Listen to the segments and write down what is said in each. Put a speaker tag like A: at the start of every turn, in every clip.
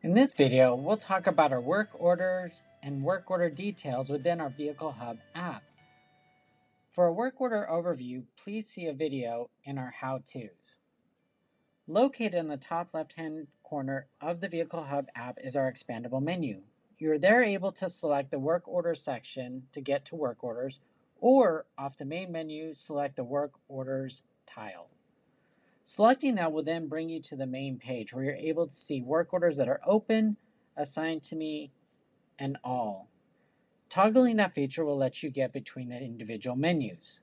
A: In this video, we'll talk about our work orders and work order details within our Vehicle Hub app. For a work order overview, please see a video in our how-tos. Located in the top left-hand corner of the Vehicle Hub app is our expandable menu. You're there able to select the work order section to get to work orders, or off the main menu, select the work orders tile. Selecting that will then bring you to the main page where you're able to see work orders that are open, assigned to me, and all. Toggling that feature will let you get between the individual menus.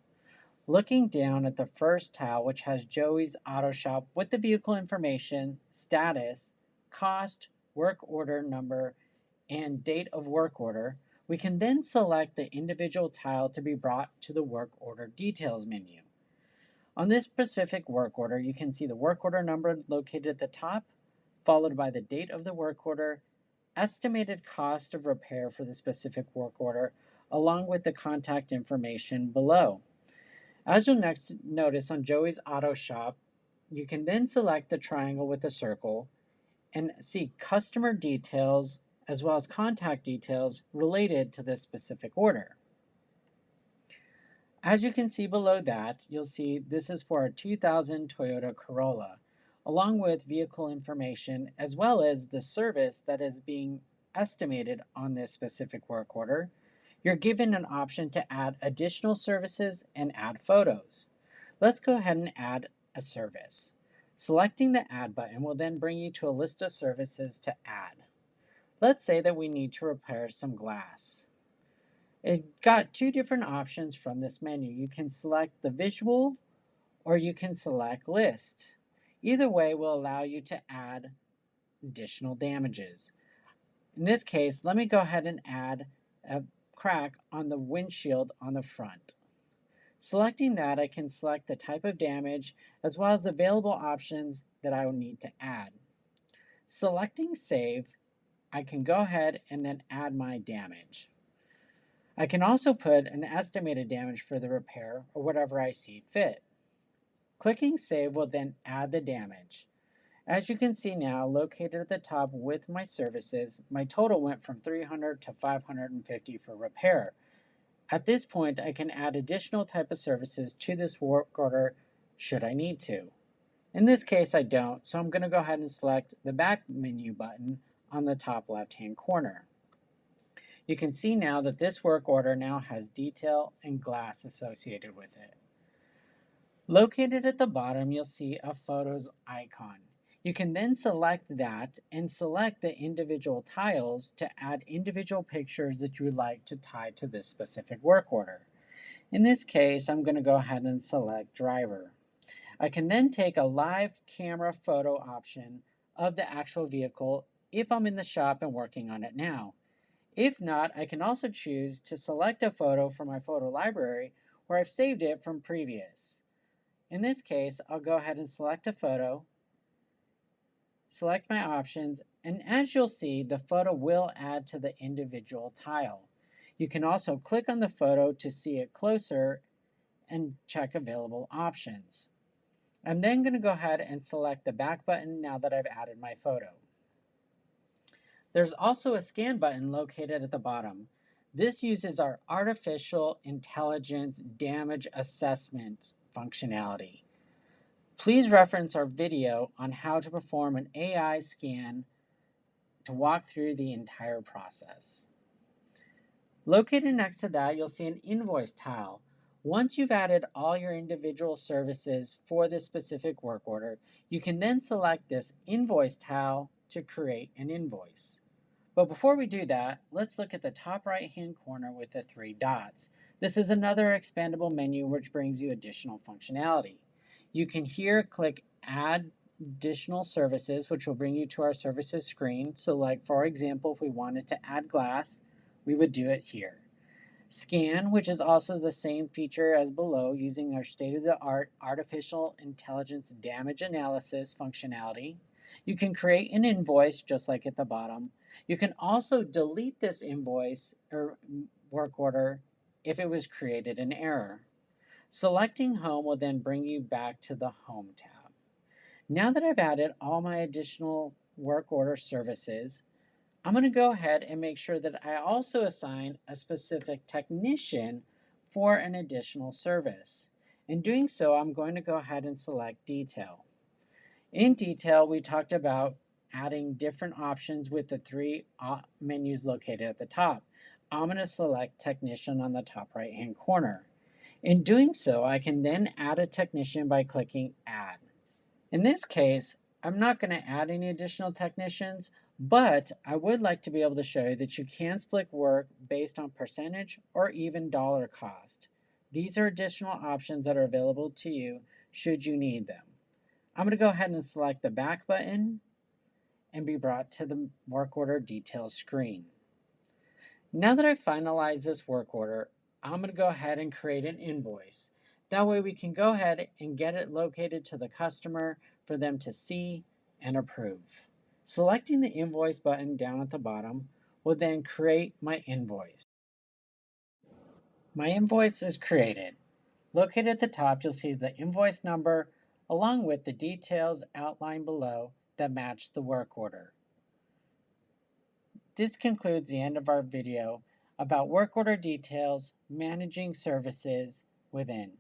A: Looking down at the first tile, which has Joey's Auto Shop with the vehicle information, status, cost, work order number, and date of work order, we can then select the individual tile to be brought to the work order details menu. On this specific work order, you can see the work order number located at the top, followed by the date of the work order, estimated cost of repair for the specific work order, along with the contact information below. As you'll next notice on Joey's Auto Shop, you can then select the triangle with the circle and see customer details as well as contact details related to this specific order. As you can see below that, you'll see this is for a 2000 Toyota Corolla, along with vehicle information as well as the service that is being estimated on this specific work order. You're given an option to add additional services and add photos. Let's go ahead and add a service. Selecting the Add button will then bring you to a list of services to add. Let's say that we need to repair some glass. It got two different options from this menu. You can select the visual or you can select list. Either way will allow you to add additional damages. In this case, let me go ahead and add a crack on the windshield on the front. Selecting that, I can select the type of damage as well as available options that I will need to add. Selecting Save, I can go ahead and then add my damage. I can also put an estimated damage for the repair or whatever I see fit. Clicking Save will then add the damage. As you can see now, located at the top with my services, my total went from $300 to $550 for repair. At this point, I can add additional type of services to this work order should I need to. In this case, I don't, so I'm going to go ahead and select the back menu button on the top left-hand corner. You can see now that this work order now has detail and glass associated with it. Located at the bottom, you'll see a photos icon. You can then select that and select the individual tiles to add individual pictures that you would like to tie to this specific work order. In this case, I'm going to go ahead and select driver. I can then take a live camera photo option of the actual vehicle if I'm in the shop and working on it now. If not, I can also choose to select a photo from my photo library where I've saved it from previous. In this case, I'll go ahead and select a photo, select my options, and as you'll see, the photo will add to the individual tile. You can also click on the photo to see it closer and check available options. I'm then going to go ahead and select the back button now that I've added my photo. There's also a scan button located at the bottom. This uses our artificial intelligence damage assessment functionality. Please reference our video on how to perform an AI scan to walk through the entire process. Located next to that, you'll see an invoice tile. Once you've added all your individual services for this specific work order, you can then select this invoice tile to create an invoice. But before we do that, let's look at the top right-hand corner with the three dots. This is another expandable menu which brings you additional functionality. You can here click Add Additional Services, which will bring you to our services screen. So like, for example, if we wanted to add glass, we would do it here. Scan, which is also the same feature as below, using our state-of-the-art artificial intelligence damage analysis functionality. You can create an invoice just like at the bottom. You can also delete this invoice or work order if it was created in error. Selecting Home will then bring you back to the Home tab. Now that I've added all my additional work order services, I'm going to go ahead and make sure that I also assign a specific technician for an additional service. In doing so, I'm going to go ahead and select Detail. In Detail, we talked about adding different options with the three menus located at the top. I'm going to select Technician on the top right-hand corner. In doing so, I can then add a technician by clicking Add. In this case, I'm not going to add any additional technicians, but I would like to be able to show you that you can split work based on percentage or even dollar cost. These are additional options that are available to you should you need them. I'm going to go ahead and select the back button and be brought to the work order details screen. Now that I've finalized this work order, I'm going to go ahead and create an invoice. That way we can go ahead and get it located to the customer for them to see and approve. Selecting the invoice button down at the bottom will then create my invoice. My invoice is created. Located at the top, you'll see the invoice number along with the details outlined below that match the work order. This concludes the end of our video about work order details, managing services within